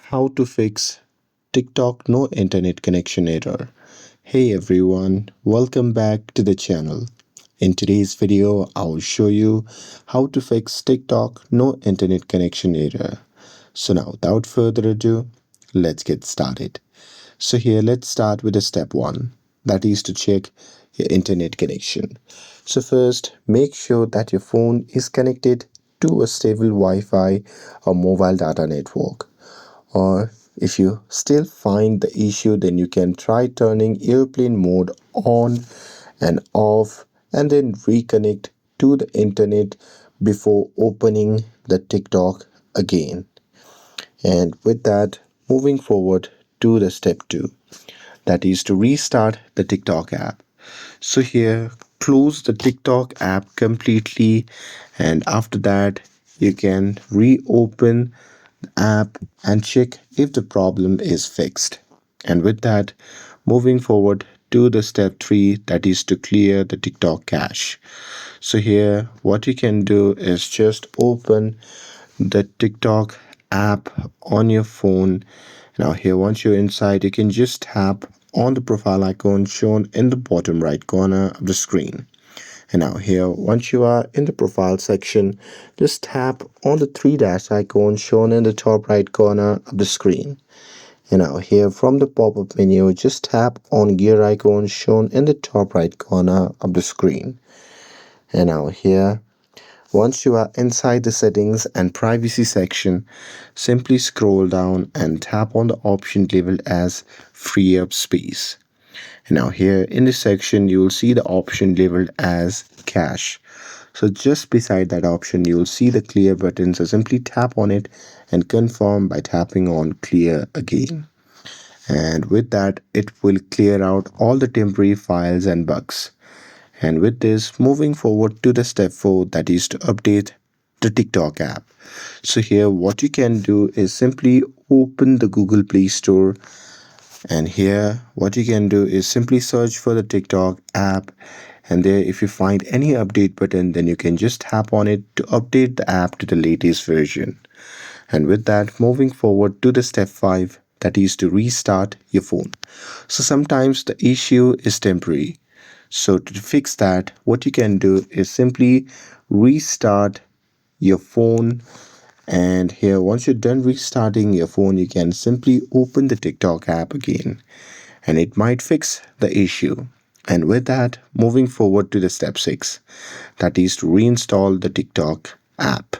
How to fix TikTok no internet connection error. Hey everyone, welcome back to the channel. In today's video, I will show you how to fix TikTok no internet connection error. So now without further ado, let's get started. So here let's start with the step 1, that is to check your internet connection. So first, make sure that your phone is connected to a stable Wi-Fi or mobile data network. Or if you still find the issue, then you can try turning airplane mode on and off and then reconnect to the internet before opening the TikTok again. And with that, moving forward to the step 2, that is to restart the TikTok app. So here, close the TikTok app completely, and after that, you can reopen the app and check if the problem is fixed. And with that, moving forward to the step 3, that is to clear the TikTok cache. So here, what you can do is just open the TikTok app on your phone. Now here, once you're inside, you can just tap on the profile icon shown in the bottom right corner of the screen. And now here, once you are in the profile section, just tap on the three dash icon shown in the top right corner of the screen. And now here, from the pop-up menu, just tap on gear icon shown in the top right corner of the screen. And now here, once you are inside the settings and privacy section, simply scroll down and tap on the option labeled as free up space. And now here in this section, you will see the option labeled as cache. So just beside that option, you will see the clear button. So simply tap on it and confirm by tapping on clear again. And with that, it will clear out all the temporary files and bugs. And with this, moving forward to the step 4, that is to update the TikTok app. So here, what you can do is simply open the Google Play Store. And here, what you can do is simply search for the TikTok app. And there, if you find any update button, then you can just tap on it to update the app to the latest version. And with that, moving forward to the step 5, that is to restart your phone. So sometimes the issue is temporary. So to fix that, what you can do is simply restart your phone. And here, once you're done restarting your phone, you can simply open the TikTok app again, and it might fix the issue. And with that, moving forward to the step 6, that is to reinstall the TikTok app.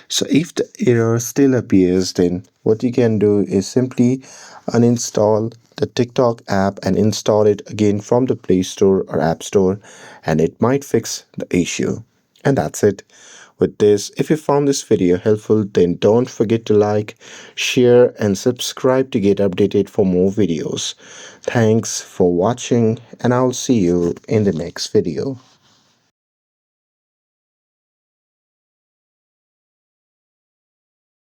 So if the error still appears, then what you can do is simply uninstall the TikTok app and install it again from the Play Store or App Store, and it might fix the issue. And that's it. With this, if you found this video helpful, then don't forget to like, share, and subscribe to get updated for more videos. Thanks for watching, and I'll see you in the next video.